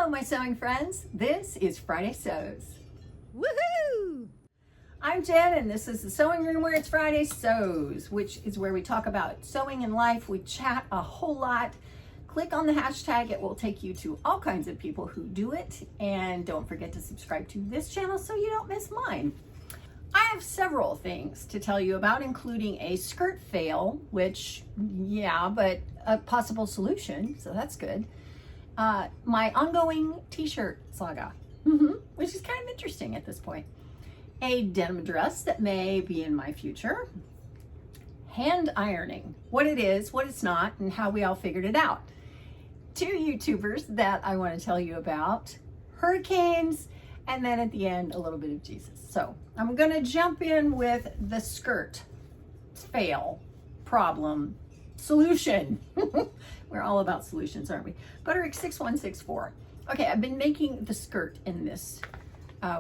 Hello, my sewing friends. This is Friday Sews. Woohoo! I'm Jen, and this is the sewing room where it's Friday Sews, which is where we talk about sewing and life. We chat a whole lot. Click on the hashtag. It will take you to all kinds of people who do it. And don't forget to subscribe to this channel so you don't miss mine. I have several things to tell you about, including a skirt fail, which, yeah, but a possible solution, so that's good. My ongoing t-shirt saga, which is kind of interesting at this point. A denim dress that may be in my future. Hand ironing, what it is, what it's not, and how we all figured it out. Two YouTubers that I want to tell you about, hurricanes, and then at the end, a little bit of Jesus. So I'm going to jump in with the skirt fail problem solution. We're all about solutions, aren't we? Butterick 6164. Okay, I've been making the skirt in this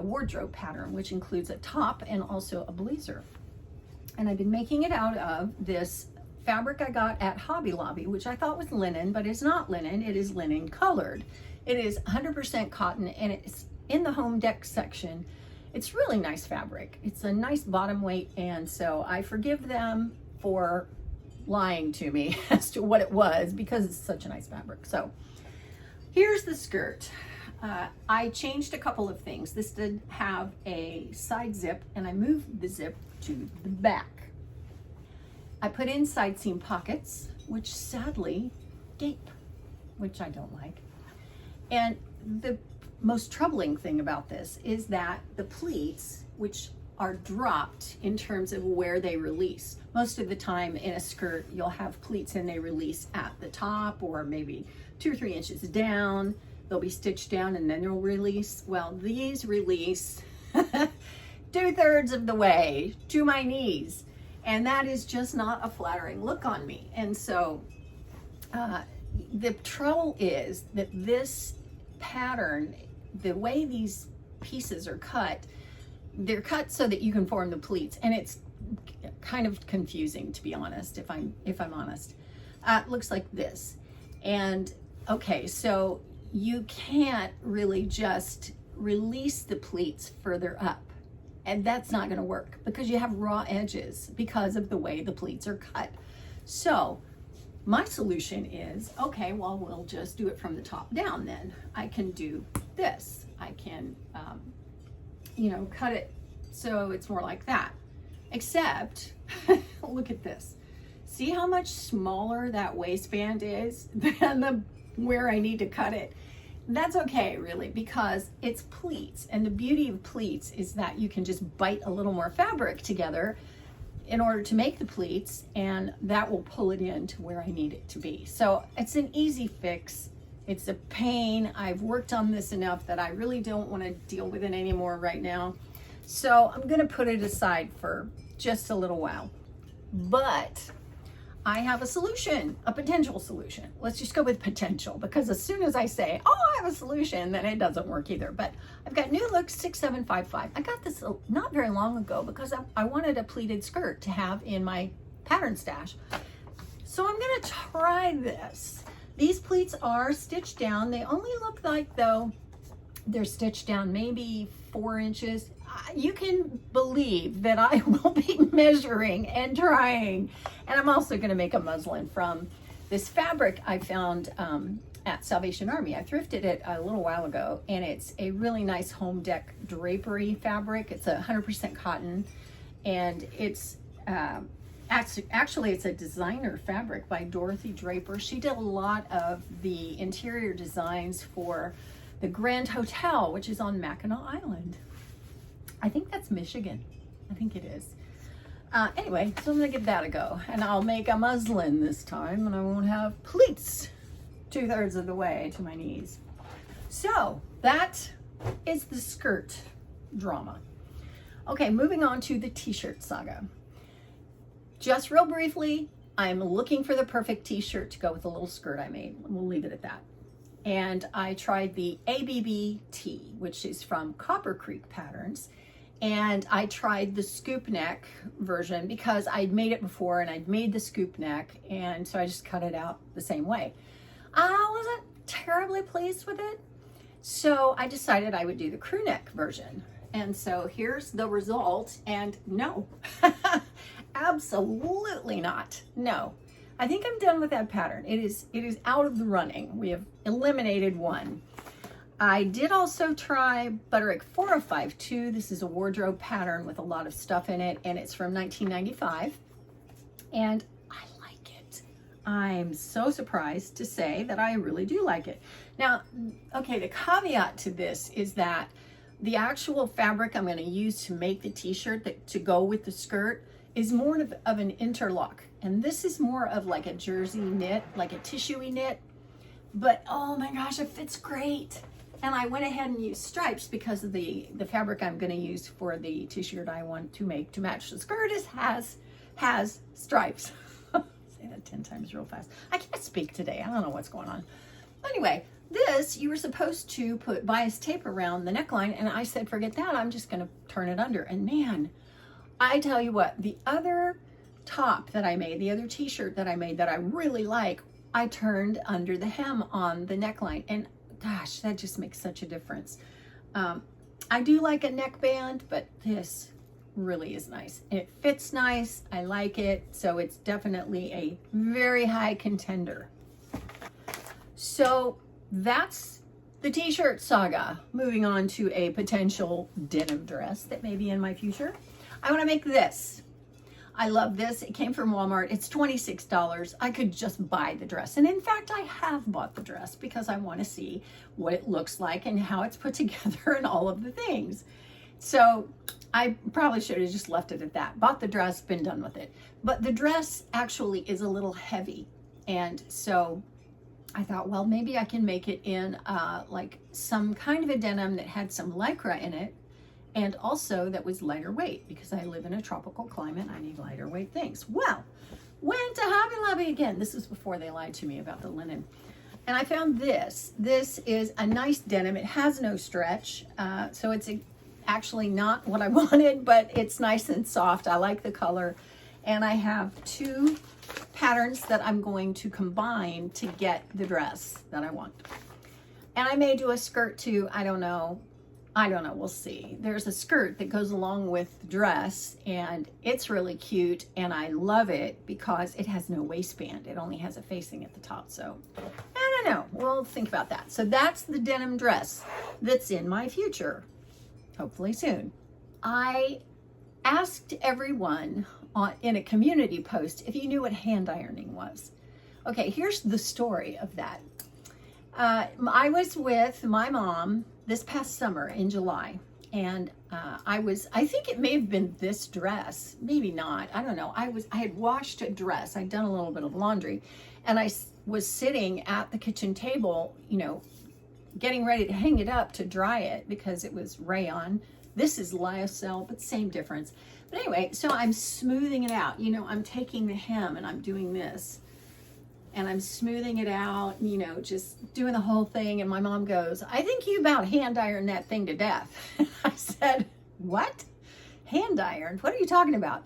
wardrobe pattern, which includes a top and also a blazer. And I've been making it out of this fabric I got at Hobby Lobby, which I thought was linen, but it's not linen. It is linen colored. It is 100% cotton, and it's in the home deck section. It's really nice fabric. It's a nice bottom weight, and so I forgive them for lying to me as to what it was because it's such a nice fabric. So here's the skirt. I changed a couple of things. This did have a side zip, and I moved the zip to the back. I put in side seam pockets, which sadly gape, which I don't like. And the most troubling thing about this is that the pleats, which are dropped in terms of where they release. Most of the time in a skirt, you'll have pleats and they release at the top or maybe 2 or 3 inches down. They'll be stitched down and then they'll release. Well, these release 2/3 of the way to my knees. And that is just not a flattering look on me. And so the trouble is that this pattern, the way these pieces are cut, they're cut so that you can form the pleats, and it's kind of confusing, to be honest, if I'm honest. It looks like this. And okay, so you can't really just release the pleats further up, and that's not going to work because you have raw edges because of the way the pleats are cut. So my solution is, okay, well, we'll just do it from the top down then. I can do this. I can cut it so it's more like that. Except, look at this. See how much smaller that waistband is than where I need to cut it? That's okay, really, because it's pleats. And the beauty of pleats is that you can just bite a little more fabric together in order to make the pleats, and that will pull it in to where I need it to be. So it's an easy fix. It's a pain. I've worked on this enough that I really don't want to deal with it anymore right now. So I'm going to put it aside for just a little while. But I have a solution, a potential solution. Let's just go with potential, because as soon as I say, oh, I have a solution, then it doesn't work either. But I've got New Look 6755. I got this not very long ago because I wanted a pleated skirt to have in my pattern stash. So I'm going to try this. These pleats are stitched down. They only look like, though, they're stitched down maybe 4 inches. You can believe that I will be measuring and trying. And I'm also going to make a muslin from this fabric I found at Salvation Army. I thrifted it a little while ago, and it's a really nice home deck drapery fabric. It's 100% cotton, and it's actually, it's a designer fabric by Dorothy Draper. She did a lot of the interior designs for the Grand Hotel, which is on Mackinac Island. I think that's Michigan. I think it is. Anyway, so I'm gonna give that a go, and I'll make a muslin this time, and I won't have pleats 2/3 of the way to my knees. So that is the skirt drama. Okay, moving on to the t-shirt saga. Just real briefly, I'm looking for the perfect t-shirt to go with the little skirt I made. We'll leave it at that. And I tried the ABBT, which is from Copper Creek Patterns. And I tried the scoop neck version because I'd made it before and I'd made the scoop neck. And so I just cut it out the same way. I wasn't terribly pleased with it. So I decided I would do the crew neck version. And so here's the result, and no, absolutely not. No, I think I'm done with that pattern. It is out of the running. We have eliminated one. I did also try Butterick 4052. This is a wardrobe pattern with a lot of stuff in it, and it's from 1995. And I like it. I'm so surprised to say that I really do like it. Now, okay, the caveat to this is that the actual fabric I'm going to use to make the t-shirt to go with the skirt is more of an interlock. And this is more of like a jersey knit, like a tissue-y knit. But oh my gosh, it fits great. And I went ahead and used stripes because of the fabric I'm going to use for the t-shirt I want to make to match the skirt has stripes. Say that 10 times real fast. I can't speak today. I don't know what's going on. Anyway, this, you were supposed to put bias tape around the neckline, and I said, forget that, I'm just gonna turn it under. And man, I tell you what, the other top that I made, the other t-shirt that I made that I really like, I turned under the hem on the neckline, and gosh, that just makes such a difference. I do like a neckband, but this really is nice. It fits nice, I like it, so it's definitely a very high contender. So that's the t-shirt saga. Moving on to a potential denim dress that may be in my future. I want to make this. I love this. It came from Walmart. It's $26. I could just buy the dress. And in fact, I have bought the dress because I want to see what it looks like and how it's put together and all of the things. So I probably should have just left it at that. Bought the dress, been done with it. But the dress actually is a little heavy. And so I thought, well, maybe I can make it in like some kind of a denim that had some lycra in it, and also that was lighter weight, because I live in a tropical climate. I need lighter weight things. Well, went to Hobby Lobby again. This was before they lied to me about the linen. And I found this. This is a nice denim. It has no stretch, so it's actually not what I wanted, but it's nice and soft. I like the color. And I have two patterns that I'm going to combine to get the dress that I want. And I may do a skirt too. I don't know. We'll see. There's a skirt that goes along with the dress, and it's really cute, and I love it because it has no waistband. It only has a facing at the top. So I don't know. We'll think about that. So that's the denim dress that's in my future, hopefully soon. I asked everyone in a community post if you knew what hand ironing was. Okay, here's the story of that. I was with my mom this past summer in July, and I think it may have been this dress, maybe not, I don't know. I had washed a dress, I'd done a little bit of laundry, and I was sitting at the kitchen table, you know, getting ready to hang it up to dry it because it was rayon. This is lyocell, but same difference. But anyway, so I'm smoothing it out. You know, I'm taking the hem and I'm doing this. And I'm smoothing it out, you know, just doing the whole thing. And my mom goes, I think you about hand ironed that thing to death. I said, what? Hand ironed? What are you talking about?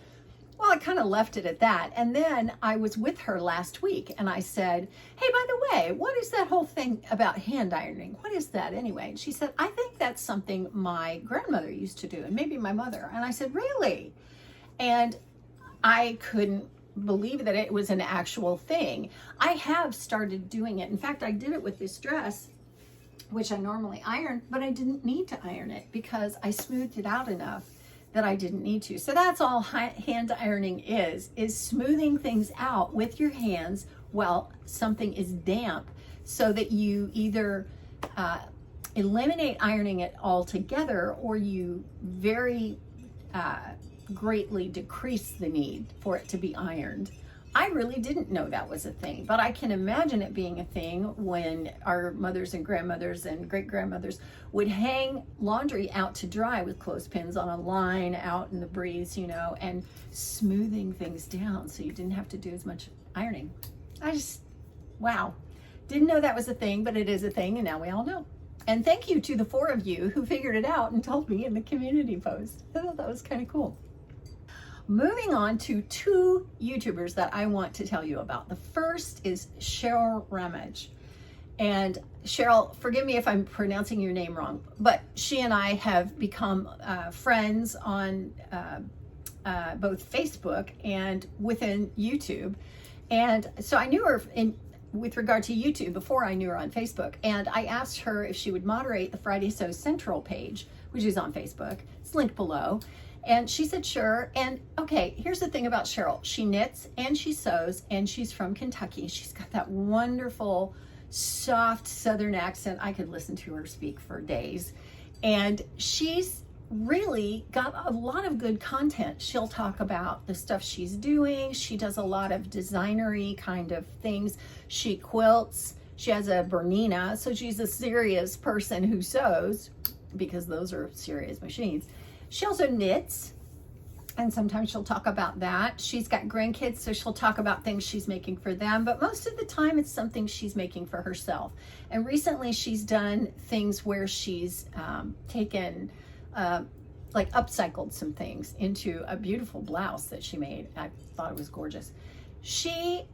Well, I kind of left it at that. And then I was with her last week and I said, hey, by the way, what is that whole thing about hand ironing? What is that anyway? And she said, I think that's something my grandmother used to do, and maybe my mother. And I said, really? And I couldn't believe that it was an actual thing. I have started doing it. In fact, I did it with this dress, which I normally iron, but I didn't need to iron it because I smoothed it out enough that I didn't need to. So that's all hand ironing is smoothing things out with your hands while something is damp, so that you either eliminate ironing it altogether, or you very greatly decrease the need for it to be ironed. I really didn't know that was a thing, but I can imagine it being a thing when our mothers and grandmothers and great-grandmothers would hang laundry out to dry with clothespins on a line out in the breeze, you know, and smoothing things down so you didn't have to do as much ironing. Wow. Didn't know that was a thing, but it is a thing, and now we all know. And thank you to the 4 of you who figured it out and told me in the community post. I thought that was kind of cool. Moving on to 2 YouTubers that I want to tell you about. The first is Cheryl. And Cheryl, forgive me if I'm pronouncing your name wrong, but she and I have become friends on both Facebook and within YouTube. And so I knew her with regard to YouTube before I knew her on Facebook. And I asked her if she would moderate the Friday Sews Central page, which is on Facebook. It's linked below. And she said, sure. And okay, here's the thing about Cheryl. She knits and she sews, and she's from Kentucky. She's got that wonderful, soft Southern accent. I could listen to her speak for days. And she's really got a lot of good content. She'll talk about the stuff she's doing. She does a lot of designery kind of things. She quilts. She has a Bernina, so she's a serious person who sews, because those are serious machines. She also knits, and sometimes she'll talk about that. She's got grandkids, so she'll talk about things she's making for them, but most of the time it's something she's making for herself. And recently she's done things where she's taken, like upcycled some things into a beautiful blouse that she made. I thought it was gorgeous. She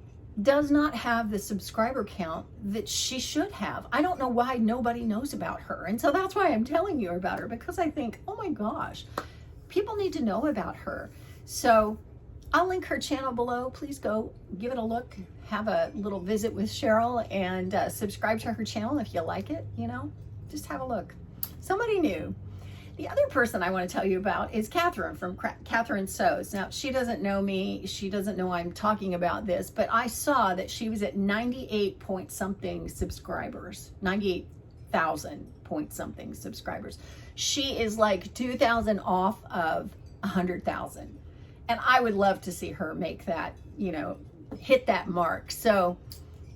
does not have the subscriber count that she should have. I don't know why nobody knows about her. And so that's why I'm telling you about her, because I think, oh my gosh, people need to know about her. So I'll link her channel below. Please go give it a look, have a little visit with Cheryl, and subscribe to her channel if you like it, you know, just have a look. Somebody new. The other person I want to tell you about is Catherine from Catherine Sews. Now, she doesn't know me. She doesn't know I'm talking about this, but I saw that she was at 98 point something subscribers, 98,000 point something subscribers. She is like 2,000 off of 100,000. And I would love to see her make that, you know, hit that mark. So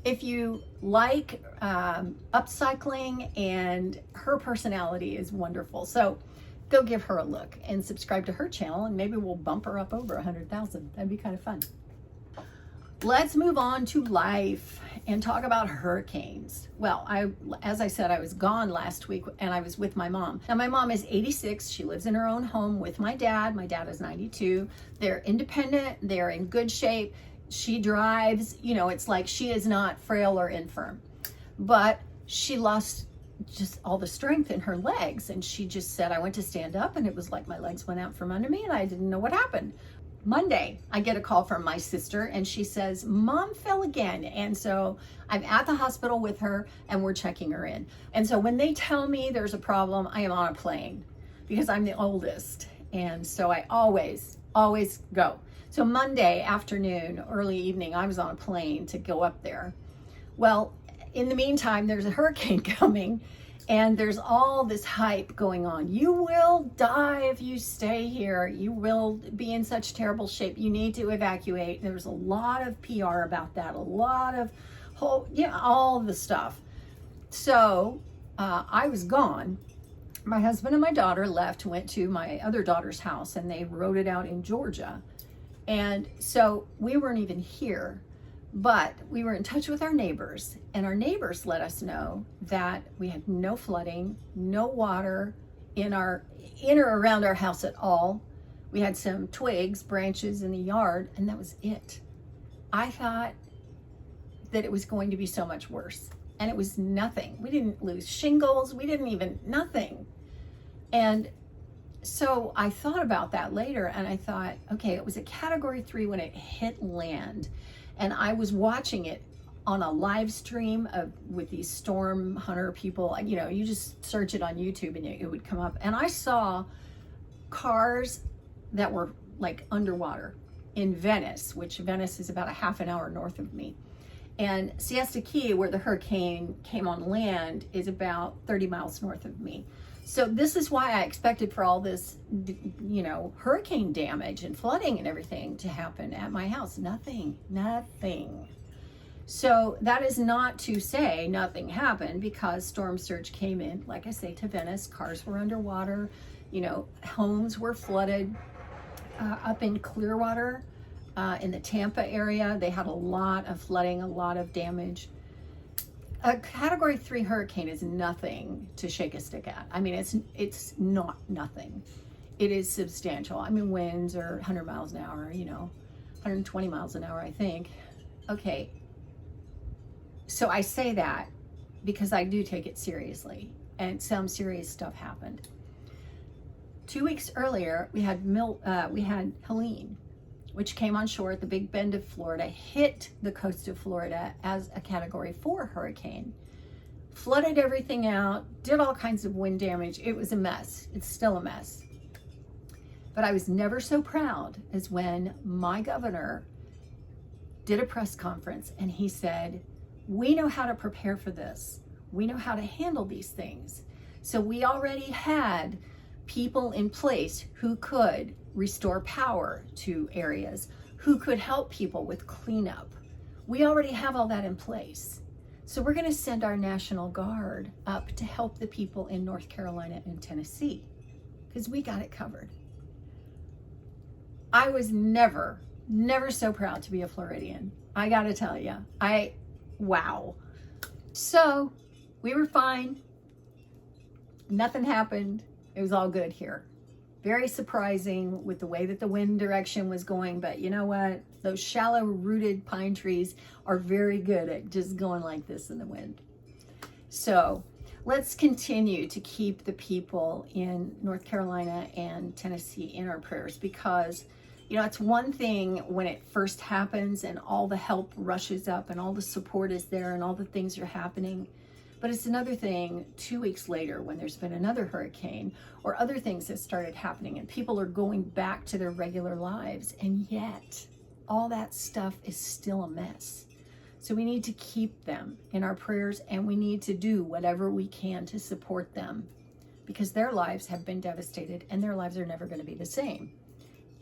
if you like upcycling, and her personality is wonderful. So go give her a look and subscribe to her channel, and maybe we'll bump her up over 100,000. That'd be kind of fun. Let's move on to life and talk about hurricanes. Well, as I said, I was gone last week, and I was with my mom. Now, my mom is 86. She lives in her own home with my dad. My dad is 92. They're independent. They're in good shape. She drives, you know, it's like she is not frail or infirm, but she lost just all the strength in her legs. And she just said, I went to stand up, and it was like my legs went out from under me, and I didn't know what happened. Monday, I get a call from my sister, and she says, Mom fell again. And so I'm at the hospital with her, and we're checking her in. And so when they tell me there's a problem, I am on a plane, because I'm the oldest. And so I always go. So Monday afternoon, early evening, I was on a plane to go up there. Well, in the meantime, there's a hurricane coming, and there's all this hype going on. You will die if you stay here. You will be in such terrible shape. You need to evacuate. There's a lot of PR about that, a lot of all the stuff. So I was gone. My husband and my daughter left, went to my other daughter's house, and they rode it out in Georgia. And so we weren't even here, but we were in touch with our neighbors, and our neighbors let us know that we had no flooding, no water in or around our house at all. We had some twigs, branches in the yard, and that was it. I thought that it was going to be so much worse, and it was nothing. We didn't lose shingles. We didn't even, nothing. And so I thought about that later, and I thought, okay, it was a Category 3 when it hit land, and I was watching it on a live stream with these storm hunter people. You know, you just search it on YouTube and it would come up, and I saw cars that were like underwater in Venice, which Venice is about a half an hour north of me. And Siesta Key, where the hurricane came on land, is about 30 miles north of me. So this is why I expected for all this, you know, hurricane damage and flooding and everything to happen at my house. Nothing. So that is not to say nothing happened, because storm surge came in, like I say, to Venice. Cars were underwater, you know, homes were flooded. Up in Clearwater, in the Tampa area, they had a lot of flooding, a lot of damage. A Category 3 hurricane is nothing to shake a stick at. I mean, it's not nothing. It is substantial. I mean, winds are 100 miles an hour, you know, 120 miles an hour, I think. Okay. So I say that because I do take it seriously, and some serious stuff happened. 2 weeks earlier, we had Helene, which came on shore at the Big Bend of Florida, hit the coast of Florida as a Category 4 hurricane, flooded everything out, did all kinds of wind damage. It was a mess. It's still a mess. But I was never so proud as when my governor did a press conference and he said, we know how to prepare for this. We know how to handle these things. So we already had people in place who could restore power to areas, who could help people with cleanup. We already have all that in place. So we're going to send our National Guard up to help the people in North Carolina and Tennessee, because we got it covered. I was never so proud to be a Floridian. I got to tell you, wow. So we were fine. Nothing happened. It was all good here. Very surprising with the way that the wind direction was going, but you know what? Those shallow rooted pine trees are very good at just going like this in the wind. So let's continue to keep the people in North Carolina and Tennessee in our prayers, because it's one thing when it first happens and all the help rushes up and all the support is there and all the things are happening. But it's another thing 2 weeks later when there's been another hurricane or other things that started happening and people are going back to their regular lives, and yet all that stuff is still a mess. So we need to keep them in our prayers, and we need to do whatever we can to support them, because their lives have been devastated and their lives are never going to be the same.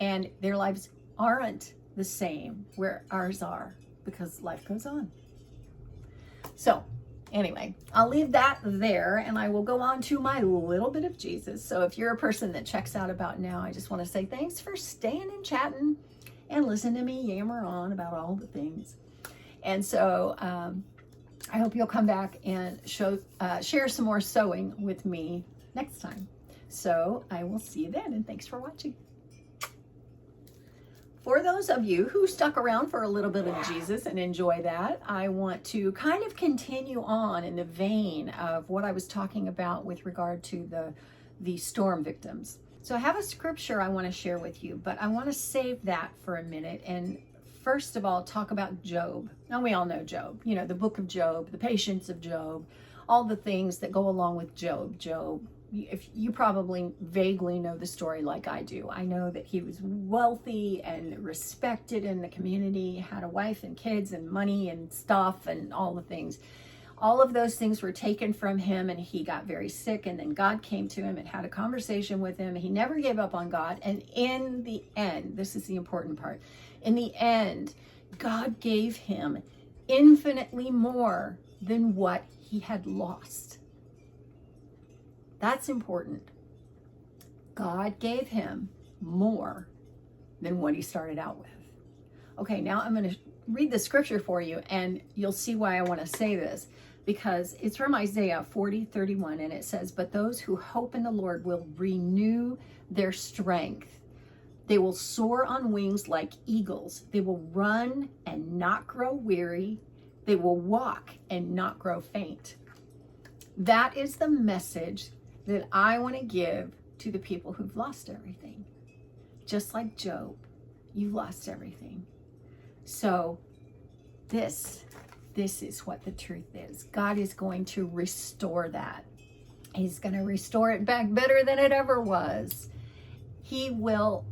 And their lives aren't the same where ours are, because life goes on. So anyway, I'll leave that there and I will go on to my little bit of Jesus. So if you're a person that checks out about now, I just want to say thanks for staying and chatting and listening to me yammer on about all the things. And so I hope you'll come back and share some more sewing with me next time. So I will see you then, and thanks for watching. For those of you who stuck around for a little bit of Jesus and enjoy that, I want to kind of continue on in the vein of what I was talking about with regard to the storm victims. So I have a scripture I want to share with you, but I want to save that for a minute and first of all talk about Job. Now we all know Job, the book of Job, the patience of Job, all the things that go along with Job. If you probably vaguely know the story like I do. I know that he was wealthy and respected in the community, had a wife and kids and money and stuff and all the things. All of those things were taken from him, and he got very sick, and then God came to him and had a conversation with him. He never gave up on God, and in the end, this is the important part, in the end, God gave him infinitely more than what he had lost. That's important. God gave him more than what he started out with. Okay, now I'm going to read the scripture for you, and you'll see why I want to say this, because it's from Isaiah 40:31, and it says, "But those who hope in the Lord will renew their strength. They will soar on wings like eagles. They will run and not grow weary. They will walk and not grow faint." That is the message that I want to give to the people who've lost everything. Just like Job, you've lost everything. So this is what the truth is. God is going to restore that. He's going to restore it back better than it ever was. He will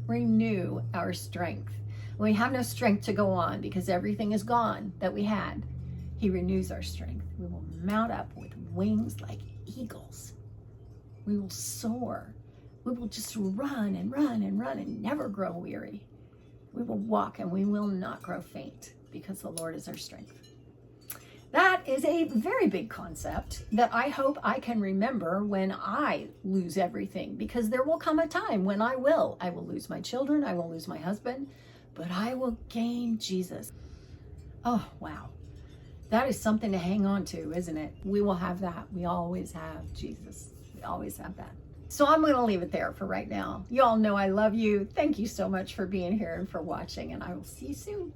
renew our strength. When we have no strength to go on because everything is gone that we had, he renews our strength. We will mount up with wings like eagles. We will soar. We will just run and run and run and never grow weary. We will walk and we will not grow faint, because the Lord is our strength. That is a very big concept that I hope I can remember when I lose everything, because there will come a time when I will lose my children, I will lose my husband, but I will gain Jesus. Oh, wow. That is something to hang on to, isn't it? We will have that. We always have Jesus. We always have that. So I'm going to leave it there for right now. You all know I love you. Thank you so much for being here and for watching, and I will see you soon.